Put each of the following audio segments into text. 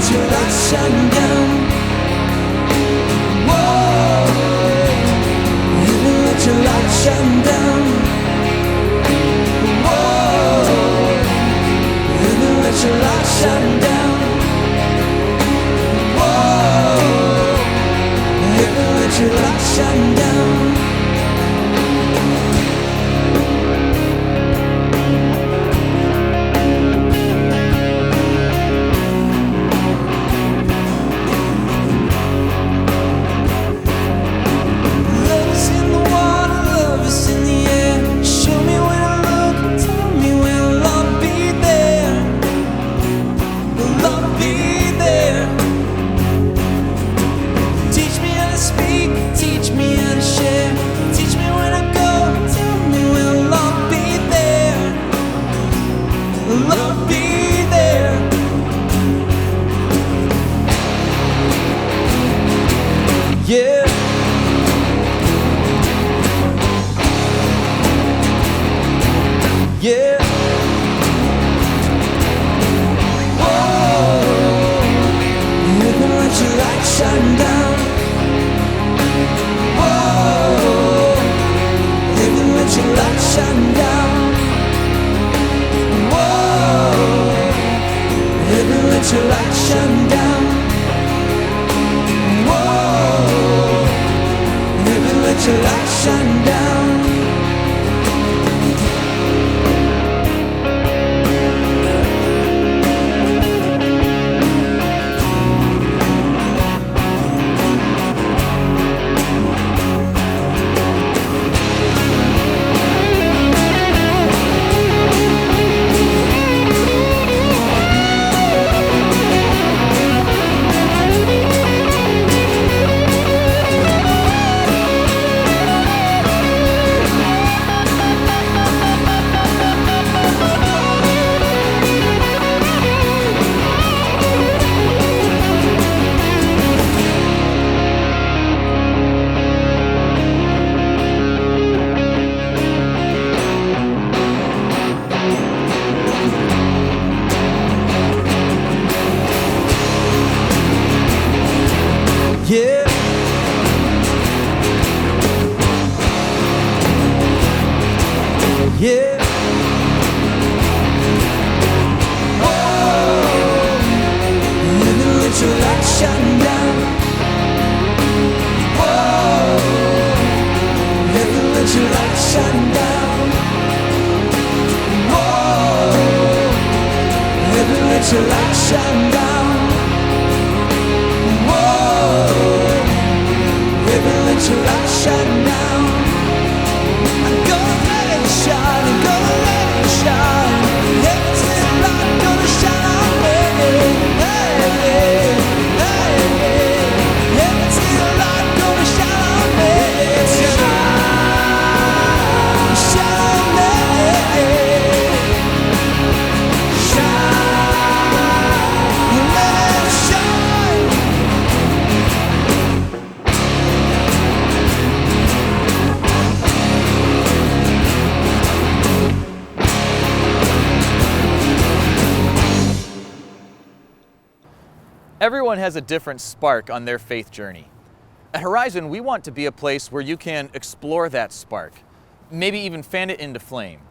let your light shine down. Whoa, heaven, let your light shine down. Whoa, heaven, let your light shine down. Whoa, heaven, let your light shine down. Yeah. Yeah. Whoa, heaven, let your light shine down. Whoa, heaven, let your light shine down. Whoa, heaven, let your light shine down. Whoa, heaven, let your light shine down. Yeah. Yeah. Whoa, heaven, let your light shine down. Whoa, heaven, let your light shine down. Whoa, heaven, let your light shine down. Heaven, let your light shine down. I'm gonna let it shine, I'm gonna let it shine. Heaven's little light gonna shine on me. Hey, hey, hey, hey. Heaven's little light gonna shine on me. Shine, shine on me. Shine, let it shine. Everyone has a different spark on their faith journey. At Horizon, we want to be a place where you can explore that spark, maybe even fan it into flame.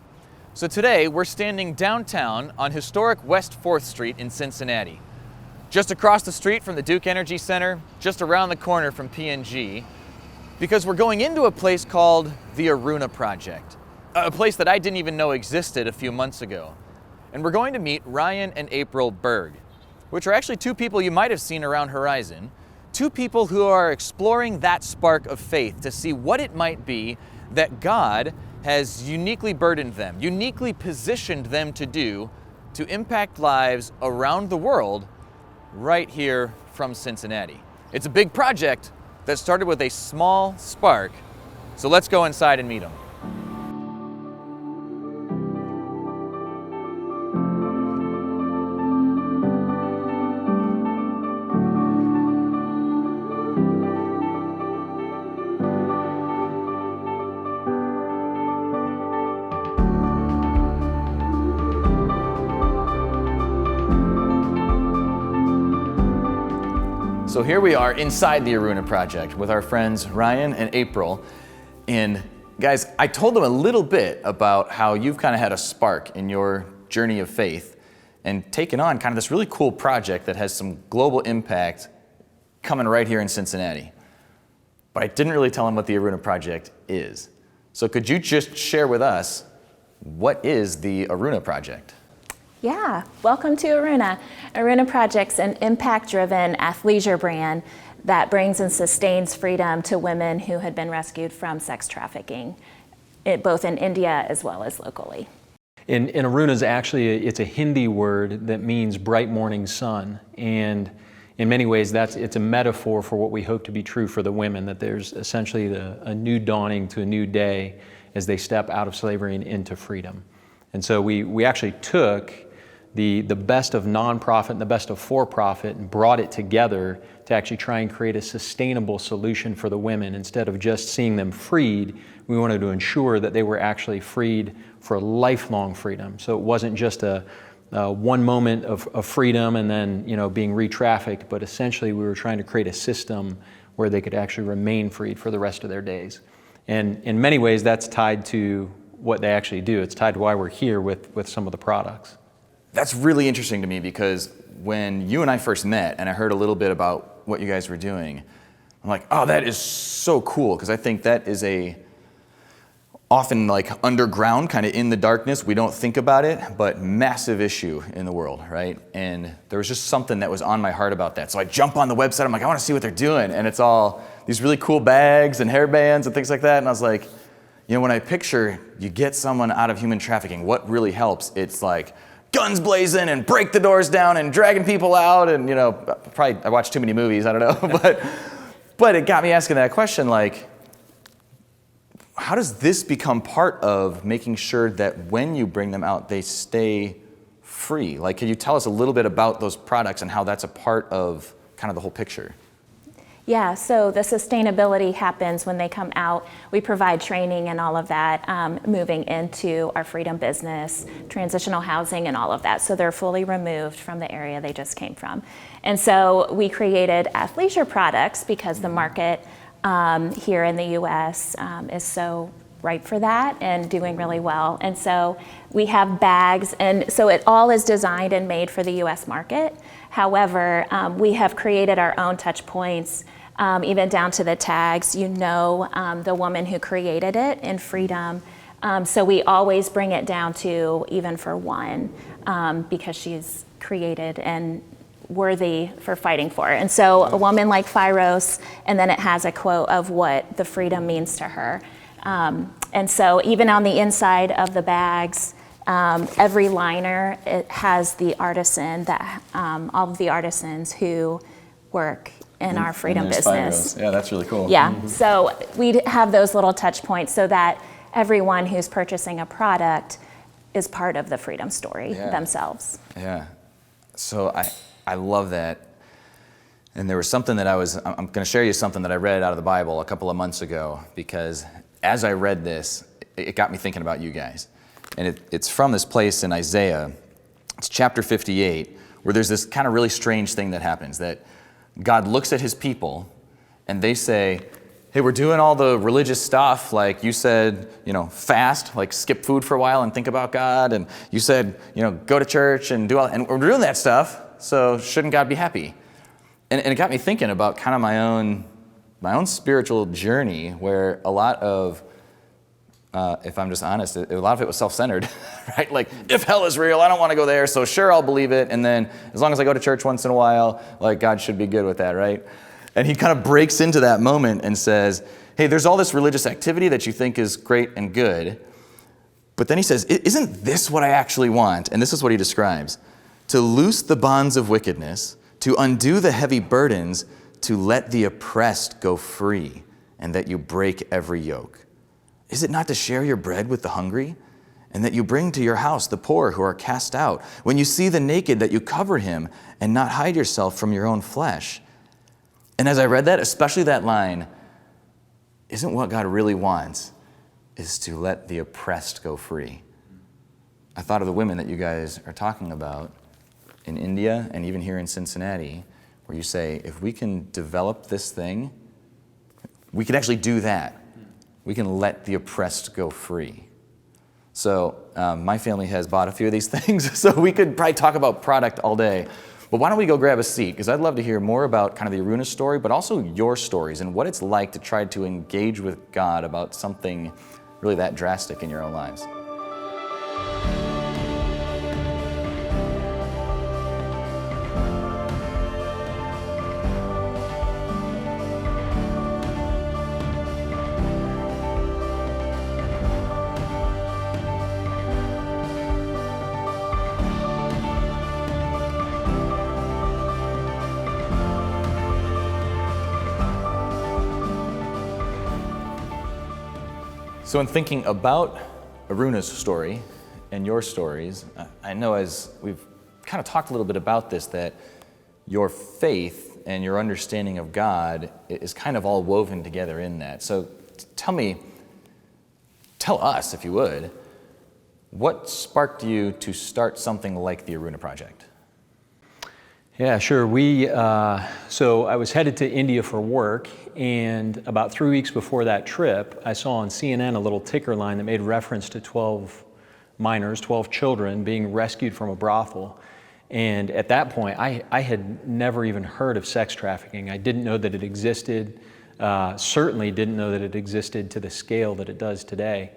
So today, we're standing downtown on historic West 4th Street in Cincinnati. Just across the street from the Duke Energy Center, just around the corner from P&G, because we're going into a place called the Aruna Project, a place that I didn't even know existed a few months ago. And we're going to meet Ryan and April Berg, which are actually two people you might have seen around Horizon, two people who are exploring that spark of faith to see what it might be that God has uniquely burdened them, uniquely positioned them to do to impact lives around the world right here from Cincinnati. It's a big project that started with a small spark, so let's go inside and meet them. So here we are inside the Aruna Project with our friends Ryan and April. And guys, I told them a little bit about how you've kind of had a spark in your journey of faith and taken on kind of this really cool project that has some global impact coming right here in Cincinnati. But I didn't really tell them what the Aruna Project is. So could you just share with us, what is the Aruna Project? Yeah, welcome to Aruna. Aruna Project's an impact-driven athleisure brand that brings and sustains freedom to women who had been rescued from sex trafficking, both in India as well as locally. In Aruna's actually, it's a Hindi word that means bright morning sun. And in many ways, it's a metaphor for what we hope to be true for the women, that there's essentially a new dawning to a new day as they step out of slavery and into freedom. And so we actually took the best of nonprofit and the best of for-profit and brought it together to actually try and create a sustainable solution for the women. Instead of just seeing them freed, we wanted to ensure that they were actually freed for lifelong freedom. So it wasn't just a one moment of freedom and then being re-trafficked, but essentially we were trying to create a system where they could actually remain freed for the rest of their days. And in many ways that's tied to what they actually do. It's tied to why we're here with some of the products. That's really interesting to me because when you and I first met and I heard a little bit about what you guys were doing, I'm like, oh, that is so cool, because I think that is often like underground, kind of in the darkness, we don't think about it, but massive issue in the world, right? And there was just something that was on my heart about that. So I jump on the website, I'm like, I want to see what they're doing. And it's all these really cool bags and hairbands and things like that. And I was like, when I picture you get someone out of human trafficking, what really helps, it's like guns blazing and break the doors down and dragging people out. And probably I watched too many movies, I don't know. but it got me asking that question, like, how does this become part of making sure that when you bring them out, they stay free? Like, can you tell us a little bit about those products and how that's a part of kind of the whole picture? Yeah, so the sustainability happens when they come out. We provide training and all of that, moving into our freedom business, transitional housing and all of that. So they're fully removed from the area they just came from. And so we created athleisure products because the market here in the US is so ripe for that and doing really well. And so we have bags, and so it all is designed and made for the US market. However, we have created our own touch points, even down to the tags. The woman who created it in freedom. So we always bring it down to even for one, because she's created and worthy for fighting for. And so a woman like Phyros, and then it has a quote of what the freedom means to her. And so even on the inside of the bags, every liner, it has the artisan, all of the artisans who work in our freedom business. Yeah, that's really cool. Yeah, so we have those little touch points so that everyone who's purchasing a product is part of the freedom story themselves. Yeah, so I love that. And there was something that I'm going to share you something that I read out of the Bible a couple of months ago, because as I read this, it got me thinking about you guys. And it's from this place in Isaiah. It's chapter 58, where there's this kind of really strange thing that happens, that God looks at his people and they say, hey, we're doing all the religious stuff, like you said, fast, like skip food for a while and think about God, and you said, go to church and and we're doing that stuff, so shouldn't God be happy? And it got me thinking about kind of my own spiritual journey, where a lot of, if I'm just honest, a lot of it was self-centered, right? Like, if hell is real, I don't want to go there, so sure, I'll believe it, and then as long as I go to church once in a while, like, God should be good with that, right? And he kind of breaks into that moment and says, hey, there's all this religious activity that you think is great and good, but then he says, isn't this what I actually want? And this is what he describes: to loose the bonds of wickedness, to undo the heavy burdens, to let the oppressed go free, and that you break every yoke. Is it not to share your bread with the hungry, and that you bring to your house the poor who are cast out? When you see the naked, that you cover him, and not hide yourself from your own flesh? And as I read that, especially that line, isn't what God really wants is to let the oppressed go free? I thought of the women that you guys are talking about in India and even here in Cincinnati, where you say, if we can develop this thing, we can actually do that. We can let the oppressed go free. So my family has bought a few of these things, so we could probably talk about product all day. But why don't we go grab a seat? Because I'd love to hear more about kind of the Aruna story, but also your stories and what it's like to try to engage with God about something really that drastic in your own lives. So in thinking about Aruna's story and your stories, I know as we've kind of talked a little bit about this, that your faith and your understanding of God is kind of all woven together in that. So tell us, if you would, what sparked you to start something like the Aruna Project? Yeah, sure. So I was headed to India for work, and about 3 weeks before that trip, I saw on CNN a little ticker line that made reference to 12 minors, 12 children being rescued from a brothel. And at that point, I had never even heard of sex trafficking. I didn't know that it existed, certainly didn't know that it existed to the scale that it does today.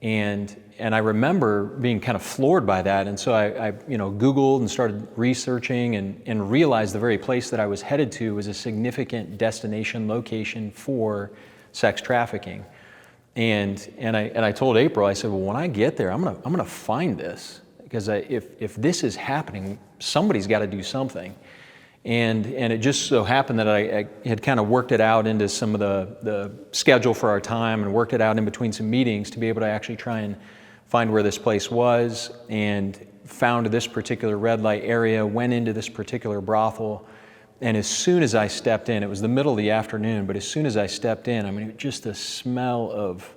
And I remember being kind of floored by that, and so I Googled and started researching and realized the very place that I was headed to was a significant destination location for sex trafficking. And I told April, I said, well, when I get there, I'm gonna find this, because if this is happening, somebody's got to do something. And it just so happened that I had kind of worked it out into some of the schedule for our time, and worked it out in between some meetings to be able to actually try and find where this place was, and found this particular red light area, went into this particular brothel. And as soon as I stepped in, it was the middle of the afternoon, but as soon as I stepped in, I mean, just the smell of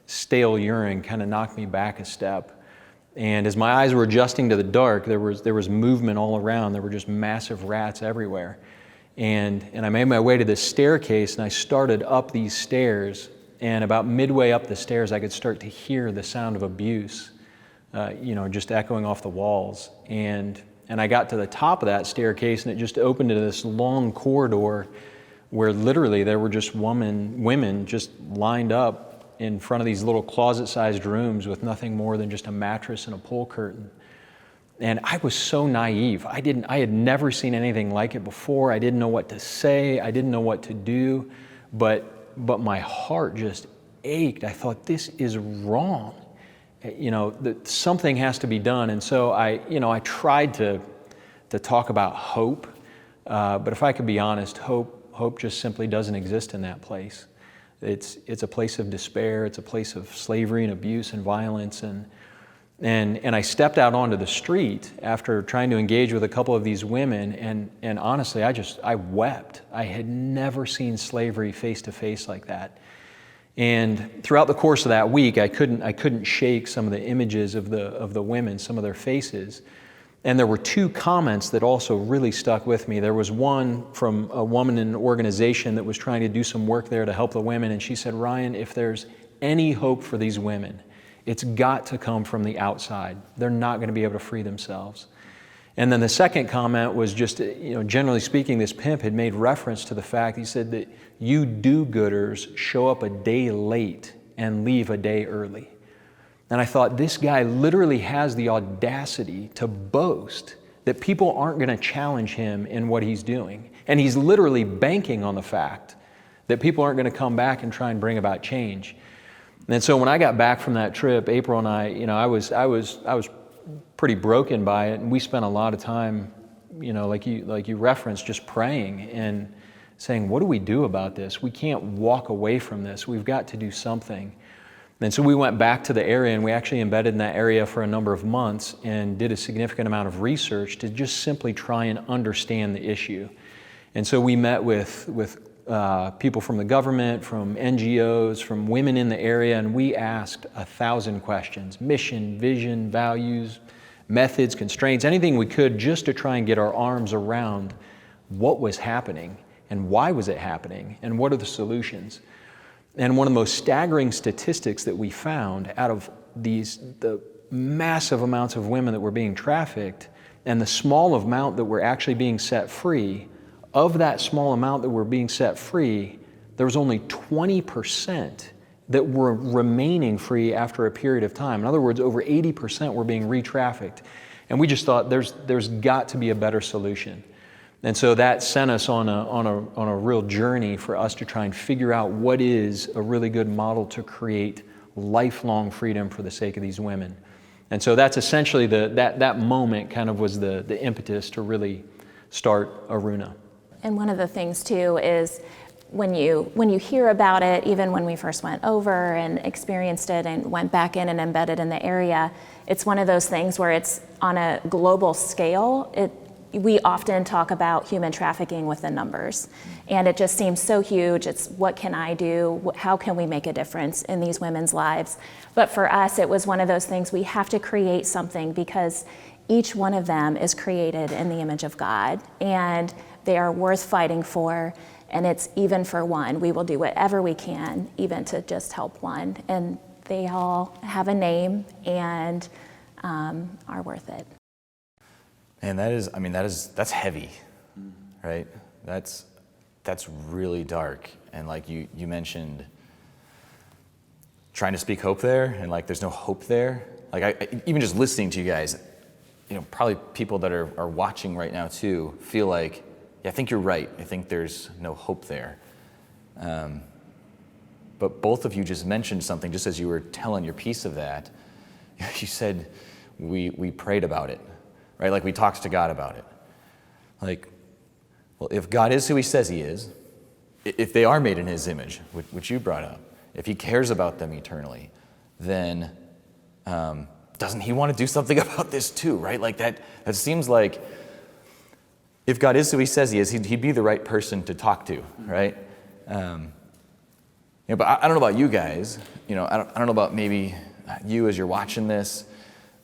stale urine kind of knocked me back a step. And as my eyes were adjusting to the dark, there was movement all around. There were just massive rats everywhere. And I made my way to this staircase, and I started up these stairs. And about midway up the stairs, I could start to hear the sound of abuse, just echoing off the walls. And I got to the top of that staircase, and it just opened into this long corridor where literally there were just women just lined up in front of these little closet-sized rooms with nothing more than just a mattress and a pull curtain. And I was so naive. I had never seen anything like it before. I didn't know what to say. I didn't know what to do. But my heart just ached. I thought, this is wrong. That something has to be done. And so I tried to talk about hope. But if I could be honest, hope just simply doesn't exist in that place. It's a place of despair. It's a place of slavery and abuse and violence. And I stepped out onto the street after trying to engage with a couple of these women, and honestly, I wept. I had never seen slavery face to face like that. And throughout the course of that week, I couldn't shake some of the images of the women, some of their faces. And there were two comments that also really stuck with me. There was one from a woman in an organization that was trying to do some work there to help the women, and she said, Ryan, if there's any hope for these women, it's got to come from the outside. They're not going to be able to free themselves. And then the second comment was just, generally speaking, this pimp had made reference to the fact, he said that you do-gooders show up a day late and leave a day early. And I thought, this guy literally has the audacity to boast that people aren't going to challenge him in what he's doing. And he's literally banking on the fact that people aren't going to come back and try and bring about change. And so when I got back from that trip, April and I was pretty broken by it, and we spent a lot of time, like you referenced, just praying and saying, what do we do about this? We can't walk away from this. We've got to do something. And so we went back to the area, and we actually embedded in that area for a number of months and did a significant amount of research to just simply try and understand the issue. And so we met with people from the government, from NGOs, from women in the area, and we asked 1,000 questions: mission, vision, values, methods, constraints, anything we could, just to try and get our arms around what was happening and why was it happening and what are the solutions. And one of the most staggering statistics that we found out of the massive amounts of women that were being trafficked and the small amount that were actually being set free, of that small amount that were being set free, there was only 20% that were remaining free after a period of time. In other words, over 80% were being re-trafficked. And we just thought there's got to be a better solution. And so that sent us on a real journey for us to try and figure out what is a really good model to create lifelong freedom for the sake of these women. And so that's essentially that moment kind of was the impetus to really start Aruna. And one of the things too is when you hear about it, even when we first went over and experienced it and went back in and embedded in the area, it's one of those things where it's on a global scale. We often talk about human trafficking with the numbers, and it just seems so huge. It's what can I do? How can we make a difference in these women's lives? But for us, it was one of those things, we have to create something because each one of them is created in the image of God, and they are worth fighting for, and it's even for one. We will do whatever we can, even to just help one, and they all have a name and are worth it. And that's heavy, right? That's really dark. And like you mentioned, trying to speak hope there, and like there's no hope there. Like even just listening to you guys, probably people that are watching right now too feel like, yeah, I think you're right. I think there's no hope there. But both of you just mentioned something, just as you were telling your piece of that. You said we prayed about it. Right, like we talked to God about it. Like, well, if God is who he says he is, if they are made in his image, which you brought up, if he cares about them eternally, then doesn't he want to do something about this too, right? Like that seems like if God is who he says he is, he'd be the right person to talk to, right? But I don't know about you guys, I don't know about maybe you as you're watching this,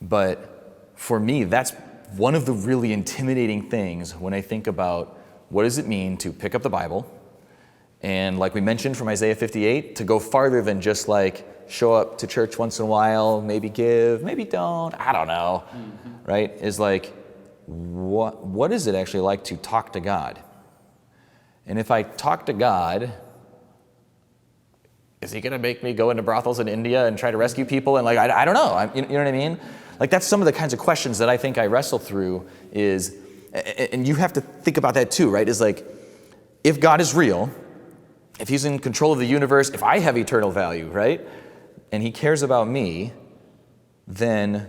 but for me, that's one of the really intimidating things when I think about what does it mean to pick up the Bible and, like we mentioned from Isaiah 58, to go farther than just like show up to church once in a while, maybe give, maybe don't, I don't know, right? Is like, what is it actually like to talk to God? And if I talk to God, is he going to make me go into brothels in India and try to rescue people? And like, I don't know, you know what I mean? Like that's some of the kinds of questions that I think I wrestle through is, and you have to think about that too, right? Is like, if God is real, if he's in control of the universe, if I have eternal value, right? And he cares about me, then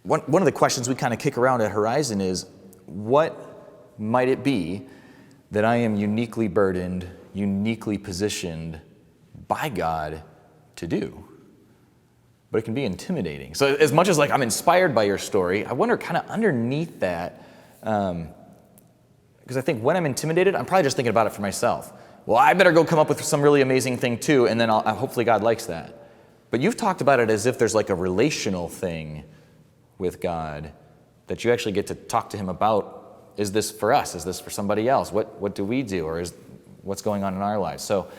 one of the questions we kind of kick around at Horizon is, what might it be that I am uniquely burdened, uniquely positioned by God to do? But it can be intimidating. So as much as like I'm inspired by your story, I wonder kind of underneath that, because I think when I'm intimidated, I'm probably just thinking about it for myself. Well, I better go come up with some really amazing thing too, and then hopefully God likes that. But you've talked about it as if there's like a relational thing with God that you actually get to talk to him about. Is this for us? Is this for somebody else? What do we do? Or is what's going on in our lives? So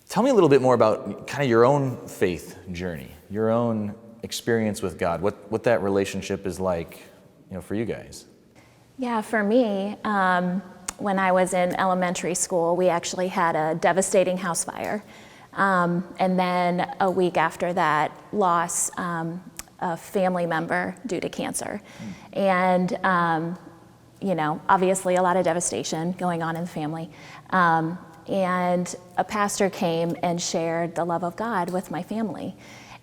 tell me a little bit more about kind of your own faith journey, your own experience with God, what that relationship is like, for you guys. Yeah, for me, when I was in elementary school, we actually had a devastating house fire. And then a week after that, lost a family member due to cancer. And, obviously a lot of devastation going on in the family. And a pastor came and shared the love of God with my family.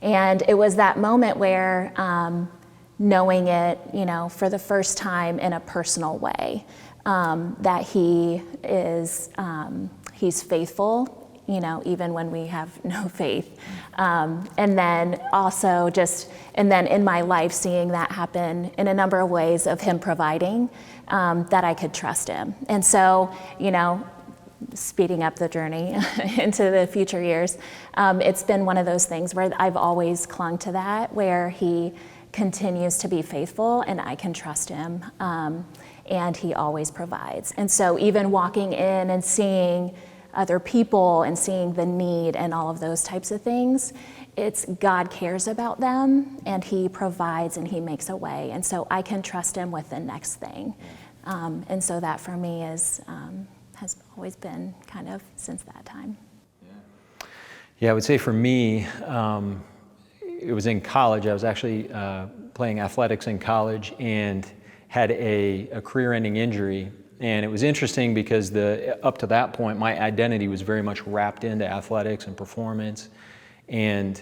And it was that moment where, knowing it, for the first time in a personal way, that he is, he's faithful, even when we have no faith. And then also and then in my life, seeing that happen in a number of ways of him providing, that I could trust him. And so, speeding up the journey into the future years, it's been one of those things where I've always clung to that, where he continues to be faithful and I can trust him. and he always provides. And so even walking in and seeing other people and seeing the need and all of those types of things, it's God cares about them and he provides and he makes a way. And so I can trust him with the next thing. And so that for me is, has always been kind of since that time. Yeah, I would say for me, it was in college. I was actually playing athletics in college and had a career-ending injury. And it was interesting because up to that point, my identity was very much wrapped into athletics and performance. And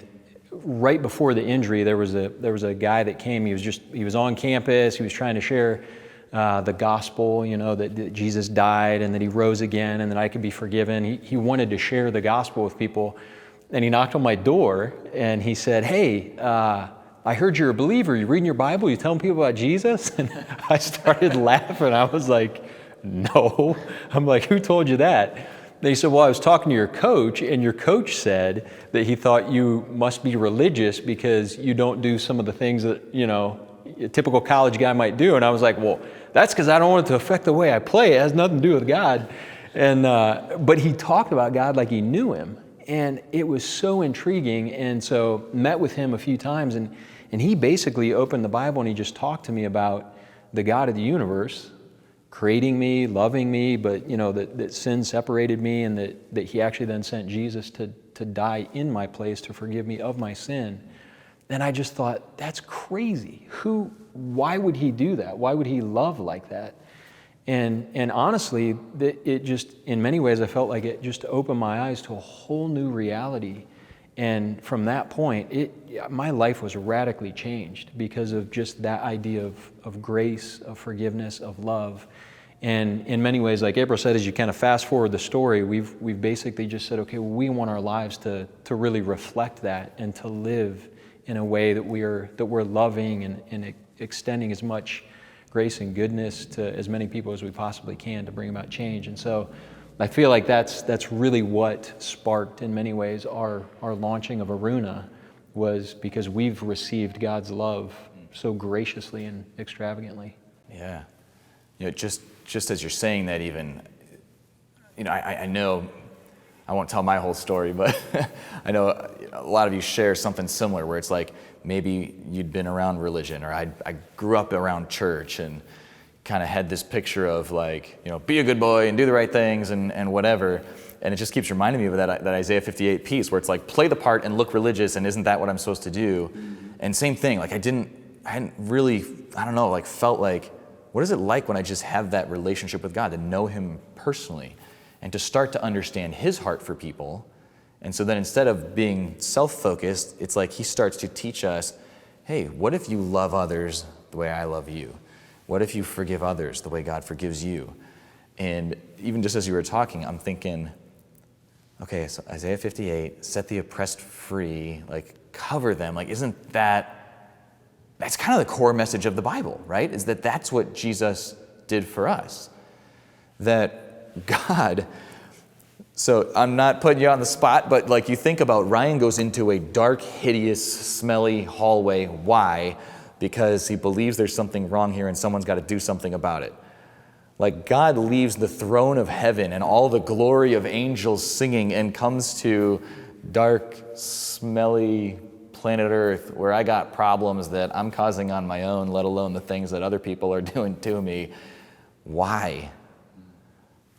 right before the injury, there was a guy that came. He was on campus. He was trying to share the gospel, that Jesus died and that he rose again and that I could be forgiven. He wanted to share the gospel with people. And he knocked on my door and he said, "Hey, I heard you're a believer. You reading your Bible? You telling people about Jesus?" And I started laughing. I was like, "No." I'm like, "Who told you that?" They said, "Well, I was talking to your coach, and your coach said that he thought you must be religious because you don't do some of the things that, a typical college guy might do." And I was like, "Well, that's because I don't want it to affect the way I play. It has nothing to do with God." And but he talked about God like he knew him. And it was so intriguing. And so met with him a few times, and he basically opened the Bible and he just talked to me about the God of the universe, creating me, loving me, but that sin separated me, and that he actually then sent Jesus to die in my place to forgive me of my sin. And I just thought, that's crazy. Why would he do that? Why would he love like that? And honestly, it just, in many ways, I felt like it just opened my eyes to a whole new reality. And from that point, my life was radically changed because of just that idea of grace, of forgiveness, of love. And in many ways, like April said, as you kind of fast forward the story, we've basically just said, okay, well, we want our lives to really reflect that and to live in a way that we're loving and extending as much grace and goodness to as many people as we possibly can to bring about change. And so I feel like that's really what sparked, in many ways, our launching of Aruna, was because we've received God's love so graciously and extravagantly. Yeah. Just as you're saying that, even, I know, I won't tell my whole story, but I know a lot of you share something similar where it's like maybe you'd been around religion, or I grew up around church and kind of had this picture of like, be a good boy and do the right things and whatever. And it just keeps reminding me of that Isaiah 58 piece where it's like, play the part and look religious, and isn't that what I'm supposed to do? And same thing, like I hadn't really, felt like, what is it like when I just have that relationship with God, to know him personally and to start to understand his heart for people? And so then instead of being self-focused, it's like he starts to teach us, hey, what if you love others the way I love you? What if you forgive others the way God forgives you? And even just as you were talking, I'm thinking, okay, so Isaiah 58, set the oppressed free, like cover them. Like, isn't that's kind of the core message of the Bible, right? Is that's what Jesus did for us. That God, so I'm not putting you on the spot, but like you think about Ryan goes into a dark, hideous, smelly hallway. Why? Because he believes there's something wrong here and someone's got to do something about it. Like God leaves the throne of heaven and all the glory of angels singing and comes to dark, smelly planet Earth where I got problems that I'm causing on my own, let alone the things that other people are doing to me. Why?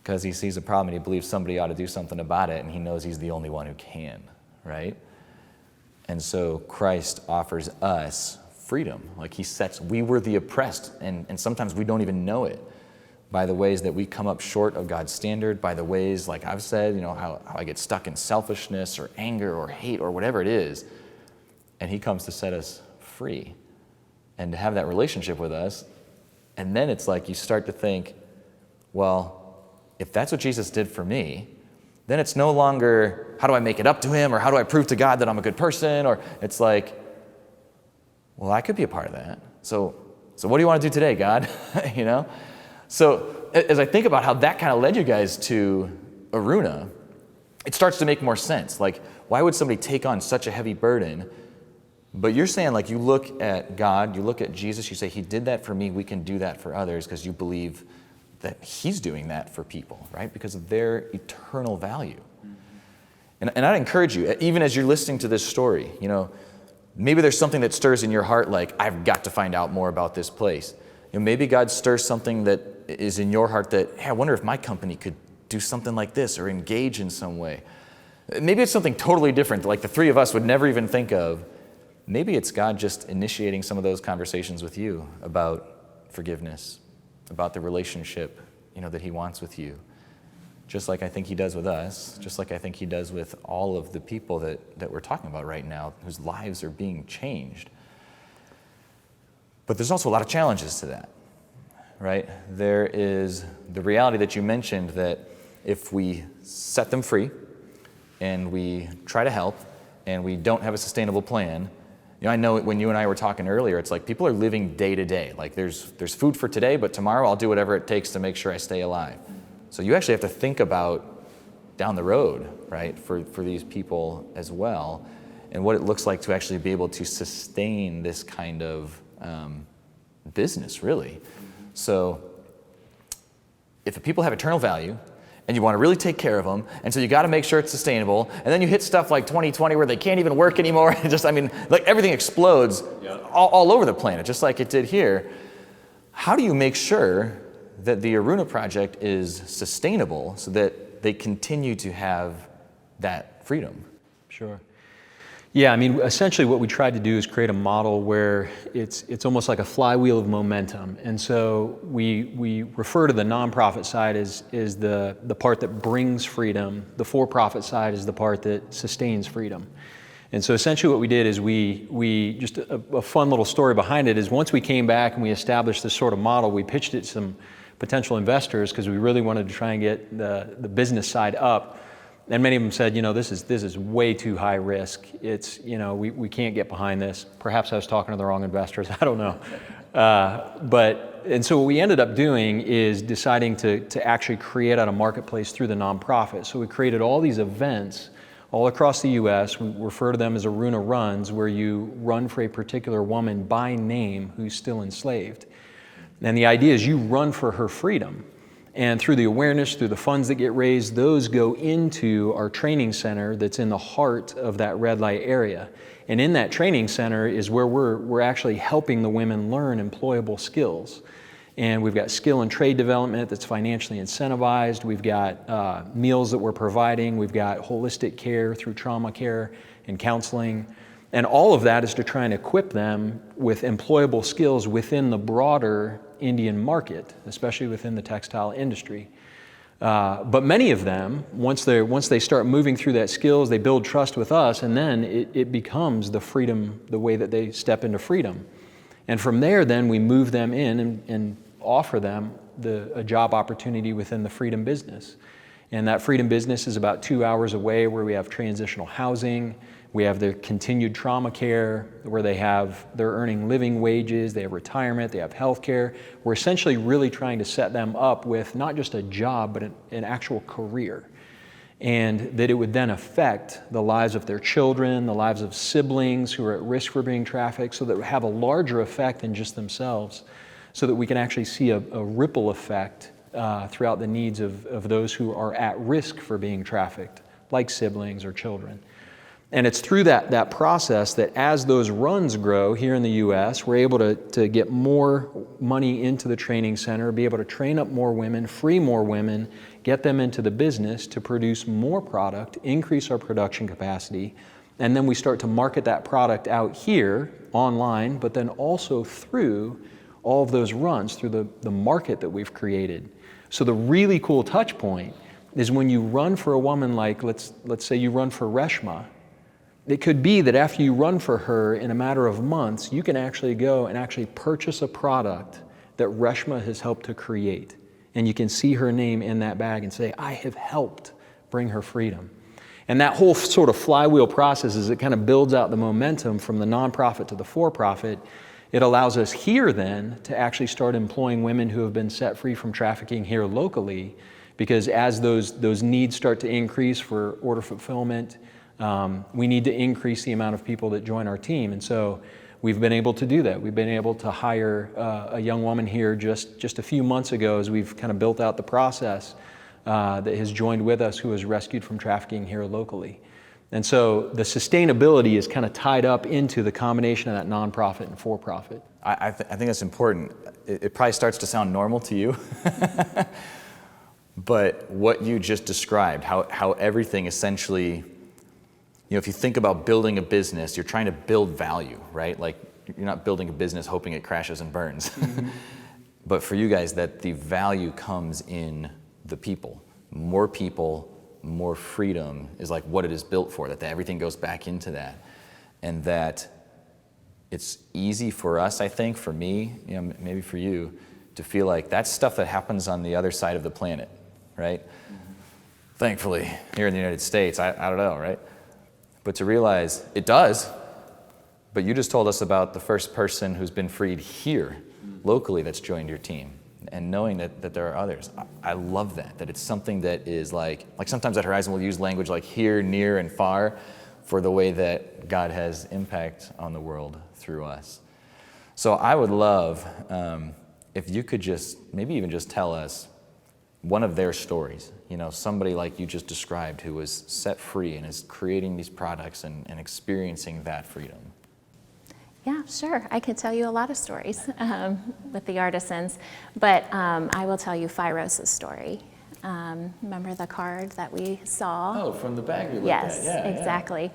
Because he sees a problem and he believes somebody ought to do something about it, and he knows he's the only one who can, right? And so Christ offers us freedom. Like we were the oppressed, and sometimes we don't even know it, by the ways that we come up short of God's standard, by the ways, like I've said, how I get stuck in selfishness or anger or hate or whatever it is. And he comes to set us free and to have that relationship with us. And then it's like you start to think, well, if that's what Jesus did for me, then it's no longer, how do I make it up to him? Or how do I prove to God that I'm a good person? Or it's like, well, I could be a part of that. So what do you want to do today, God? So as I think about how that kind of led you guys to Aruna, it starts to make more sense. Like, why would somebody take on such a heavy burden, But you're saying, like, you look at God, you look at Jesus, you say, he did that for me, we can do that for others, because you believe that he's doing that for people, right? Because of their eternal value. And I'd encourage you, even as you're listening to this story, you know, maybe there's something that stirs in your heart, like, I've got to find out more about this place. You know, maybe God stirs something that is in your heart that, hey, I wonder if my company could do something like this or engage in some way. Maybe it's something totally different, like the three of us would never even think of. Maybe it's God just initiating some of those conversations with you about forgiveness, about the relationship, you know, that he wants with you. Just like I think he does with us, just like I think he does with all of the people that we're talking about right now, whose lives are being changed. But there's also a lot of challenges to that, right? There is the reality that you mentioned that if we set them free and we try to help and we don't have a sustainable plan, you know, I know when you and I were talking earlier, it's like people are living day to day. Like there's food for today, but tomorrow I'll do whatever it takes to make sure I stay alive. So you actually have to think about down the road, right, for these people as well, and what it looks like to actually be able to sustain this kind of business, really. So if the people have eternal value, and you want to really take care of them, and so you got to make sure it's sustainable, and then you hit stuff like 2020 where they can't even work anymore, like everything explodes all over the planet, just like it did here. How do you make sure that the Aruna project is sustainable so that they continue to have that freedom? Sure. Yeah, I mean, essentially what we tried to do is create a model where it's almost like a flywheel of momentum. And so we refer to the nonprofit side as the part that brings freedom. The for-profit side is the part that sustains freedom. And so essentially what we did is we just a fun little story behind it is once we came back and we established this sort of model, we pitched it to some potential investors because we really wanted to try and get the business side up. And many of them said, you know, this is way too high risk. It's, you know, we can't get behind this. Perhaps I was talking to the wrong investors. I don't know. And so what we ended up doing is deciding to actually create out a marketplace through the nonprofit. So we created all these events all across the U.S. We refer to them as Aruna Runs, where you run for a particular woman by name who's still enslaved. And the idea is you run for her freedom. And through the awareness, through the funds that get raised, those go into our training center that's in the heart of that red light area. And in that training center is where we're actually helping the women learn employable skills. And we've got skill and trade development that's financially incentivized. We've got meals that we're providing. We've got holistic care through trauma care and counseling. And all of that is to try and equip them with employable skills within the broader Indian market, especially within the textile industry. But many of them, once they start moving through that skills, they build trust with us, and then it becomes the freedom, the way that they step into freedom. And from there, then we move them in and offer them a job opportunity within the freedom business. And that freedom business is about 2 hours away, where we have transitional housing. We have their continued trauma care where they're earning living wages, they have retirement, they have health care. We're essentially really trying to set them up with not just a job, but an actual career. And that it would then affect the lives of their children, the lives of siblings who are at risk for being trafficked, so that we have a larger effect than just themselves, so that we can actually see a ripple effect throughout the needs of those who are at risk for being trafficked, like siblings or children. And it's through that process that as those runs grow here in the U.S., we're able to get more money into the training center, be able to train up more women, free more women, get them into the business to produce more product, increase our production capacity, and then we start to market that product out here online, but then also through all of those runs, through the market that we've created. So the really cool touch point is when you run for a woman like, let's say you run for Reshma. It could be that after you run for her in a matter of months, you can actually go and actually purchase a product that Reshma has helped to create. And you can see her name in that bag and say, I have helped bring her freedom. And that whole sort of flywheel process, as it kind of builds out the momentum from the nonprofit to the for-profit, it allows us here then to actually start employing women who have been set free from trafficking here locally, because as those needs start to increase for order fulfillment, we need to increase the amount of people that join our team. And so we've been able to do that. We've been able to hire a young woman here just a few months ago as we've kind of built out the process that has joined with us, who was rescued from trafficking here locally. And so the sustainability is kind of tied up into the combination of that nonprofit and for-profit. I think that's important. It probably starts to sound normal to you, but what you just described, how everything essentially, you know, if you think about building a business, you're trying to build value, right? Like, you're not building a business hoping it crashes and burns. Mm-hmm. But for you guys, that the value comes in the people. More freedom is like what it is built for, that everything goes back into that. And that it's easy for us, I think, for me, you know, maybe for you, to feel like that's stuff that happens on the other side of the planet, right? Mm-hmm. Thankfully, here in the United States, I don't know, right? But to realize it does, but you just told us about the first person who's been freed here, locally, that's joined your team. And knowing that there are others. I love that it's something that is like sometimes at Horizon we'll use language like here, near, and far for the way that God has impact on the world through us. So I would love if you could maybe even just tell us one of their stories, you know, somebody like you just described who was set free and is creating these products and experiencing that freedom. Yeah, sure. I could tell you a lot of stories with the artisans, but I will tell you Phyros' story. Remember the card that we saw? Oh, from the bag we looked yes, at. Yeah, exactly.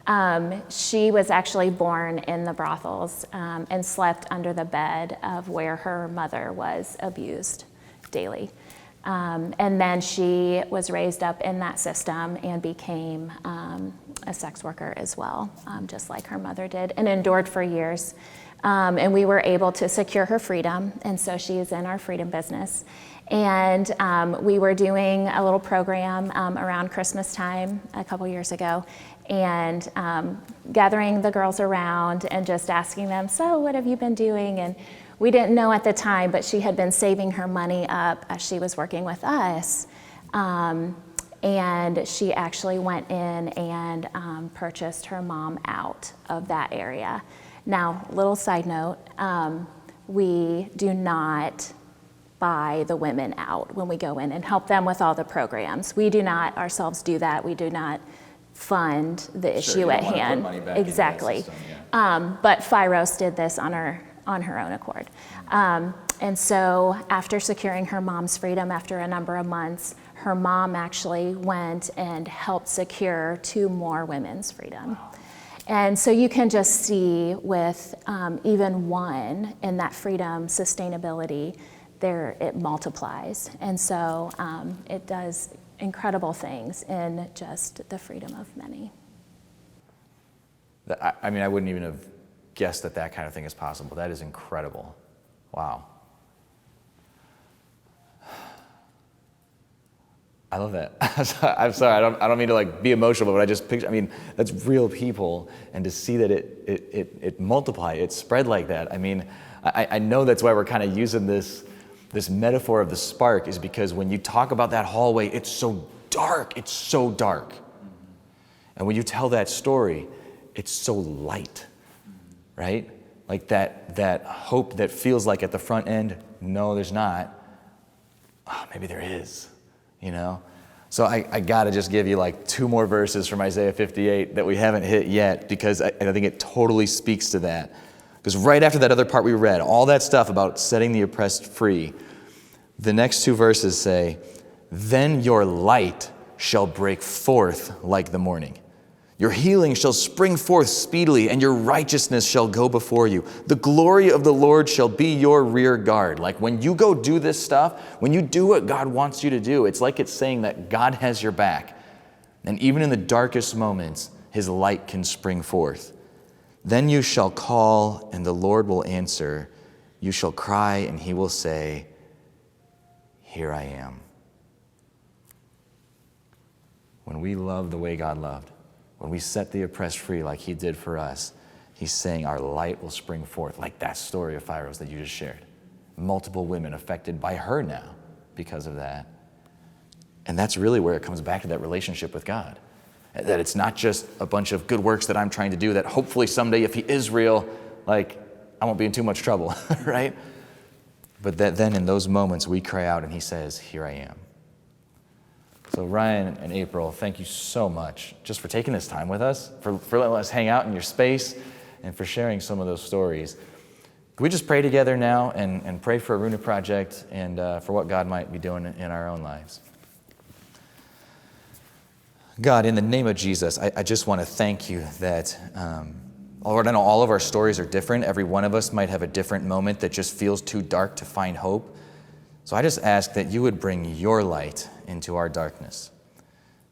Yeah. She was actually born in the brothels and slept under the bed of where her mother was abused daily. And then she was raised up in that system and became a sex worker as well, just like her mother did, and endured for years. And we were able to secure her freedom, and so she is in our freedom business. And we were doing a little program around Christmas time a couple years ago, and gathering the girls around and just asking them, so what have you been doing? And we didn't know at the time, but she had been saving her money up as she was working with us. And she actually went in and purchased her mom out of that area. Now, little side note, we do not buy the women out when we go in and help them with all the programs. We do not ourselves do that. We do not fund the issue at hand. Exactly. System, yeah. But Phyros did this on her own accord. And so after securing her mom's freedom after a number of months, her mom actually went and helped secure 2 more women's freedom. Wow. And so you can just see with even one in that freedom sustainability, there it multiplies. And so it does incredible things in just the freedom of many. I mean, I wouldn't even have guessed that kind of thing is possible. That is incredible. Wow. I love that. I'm sorry, I don't mean to like be emotional, but I just picture, I mean, that's real people, and to see that it multiplied, it spread like that. I mean, I know that's why we're kind of using this metaphor of the spark, is because when you talk about that hallway, it's so dark. And when you tell that story, it's so light, right? Like that hope that feels like at the front end, no, there's not. Oh, maybe there is, you know? So I gotta just give you like 2 more verses from Isaiah 58 that we haven't hit yet, because I think it totally speaks to that. Because right after that other part we read, all that stuff about setting the oppressed free, the next 2 verses say, then your light shall break forth like the morning. Your healing shall spring forth speedily, and your righteousness shall go before you. The glory of the Lord shall be your rear guard. Like when you go do this stuff, when you do what God wants you to do, it's like it's saying that God has your back. And even in the darkest moments, his light can spring forth. Then you shall call, and the Lord will answer. You shall cry, and he will say, here I am. When we love the way God loved, when we set the oppressed free like he did for us, he's saying our light will spring forth, like that story of Phyros that you just shared. Multiple women affected by her now because of that. And that's really where it comes back to that relationship with God. That it's not just a bunch of good works that I'm trying to do, that hopefully someday if he is real, like, I won't be in too much trouble, right? But that then in those moments we cry out and he says, here I am. So Ryan and April, thank you so much just for taking this time with us, for letting us hang out in your space, and for sharing some of those stories. Can we just pray together now and pray for Aruna Project and for what God might be doing in our own lives? God, in the name of Jesus, I just want to thank you that, Lord, I know all of our stories are different. Every one of us might have a different moment that just feels too dark to find hope. So I just ask that you would bring your light into our darkness,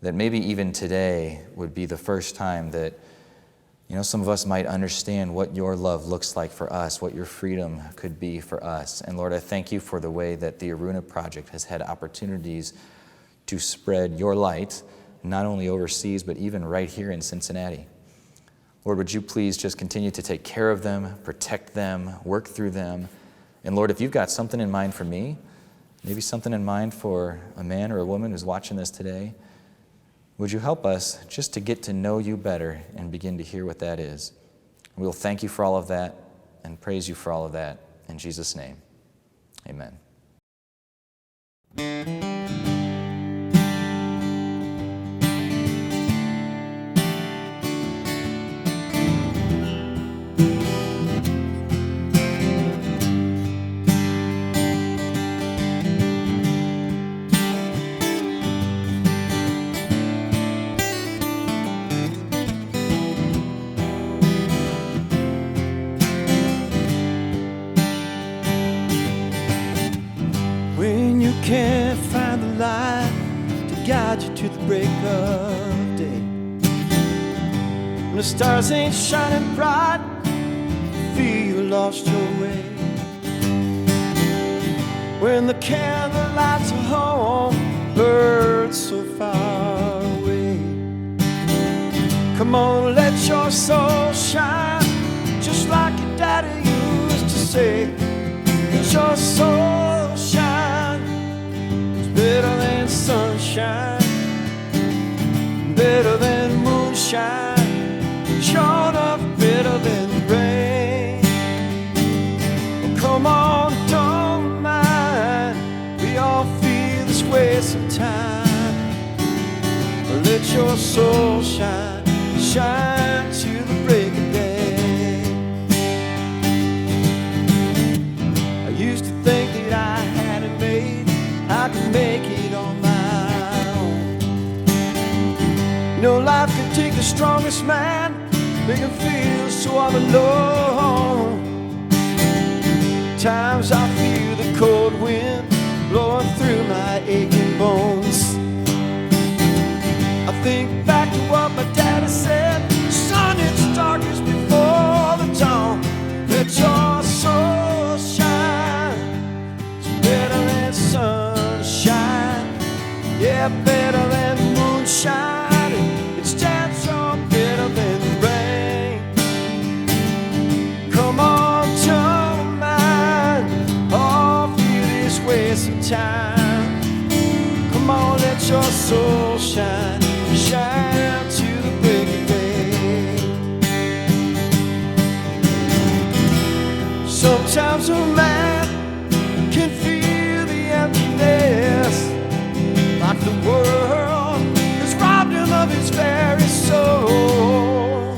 that maybe even today would be the first time that, some of us might understand what your love looks like for us, what your freedom could be for us. And Lord, I thank you for the way that the Aruna Project has had opportunities to spread your light, not only overseas, but even right here in Cincinnati. Lord, would you please just continue to take care of them, protect them, work through them. And Lord, if you've got something in mind for me, maybe something in mind for a man or a woman who's watching this today, would you help us just to get to know you better and begin to hear what that is? We'll thank you for all of that and praise you for all of that. In Jesus' name, amen. When you can't find the light to guide you to the break of day, when the stars ain't shining bright, you feel you lost your way, when the candlelights are home, birds so far away. Come on, let your soul shine, just like your daddy used to say. Let your soul shine, it's better than sunshine, better than moonshine, sure enough better than rain. Well, come on, don't mind, we all feel this way sometime. Let your soul shine, shine to the break of day. I used to think that I had it made, I could make it on my own. Life could take the strongest man, make him feel so all alone. Times I feel the cold wind blowing through my aching bones. I think back to what my daddy said, son, it's darkest before the dawn. Let your soul shine, it's better than sunshine, yeah, better than moonshine. It's just so better than rain. Come on, don't mind, all feel this way sometime. Come on, let your soul shine, shine to the break of day. Sometimes a man can feel the emptiness, like the world has robbed him of his very soul.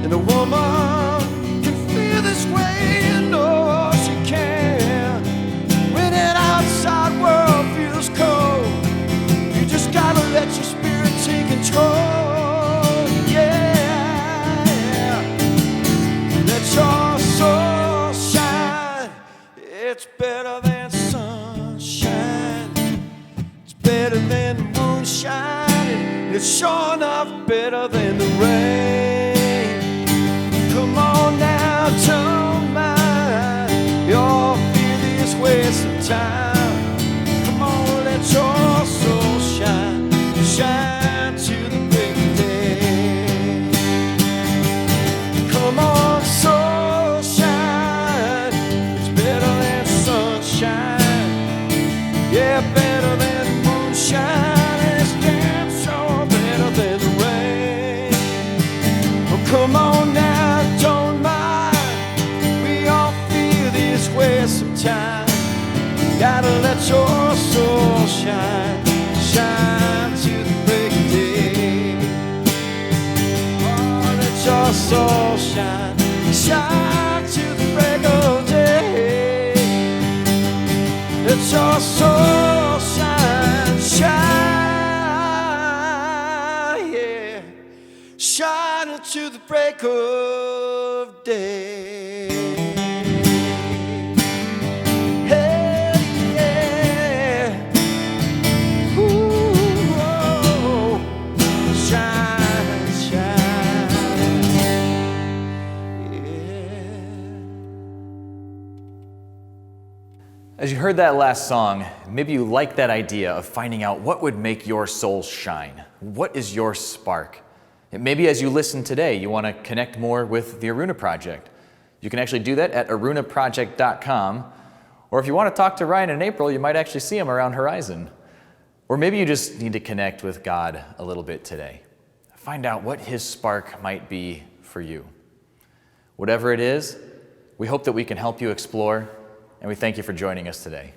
And a woman can feel this way, you know she can, when an outside world feels cold. You just gotta let your spirit take control, yeah. Let your soul shine, it's better than sunshine, it's better than moonshine, and it's sure enough better than the rain. Come on now, don't mind, you all feel this way sometime. Come on, let your soul shine, shine to the break of day. Come on, soul shine, it's better than sunshine, yeah, better than moonshine. soul shine, shine to the break of day. Let your soul shine, shine, yeah, shine into the break of day. Hey, yeah. Ooh, oh, shine, shine, yeah. As you heard that last song, maybe you like that idea of finding out what would make your soul shine. What is your spark? And maybe as you listen today, you want to connect more with the Aruna Project. You can actually do that at arunaproject.com. Or if you want to talk to Ryan in April, you might actually see him around Horizon. Or maybe you just need to connect with God a little bit today. Find out what his spark might be for you. Whatever it is, we hope that we can help you explore, and we thank you for joining us today.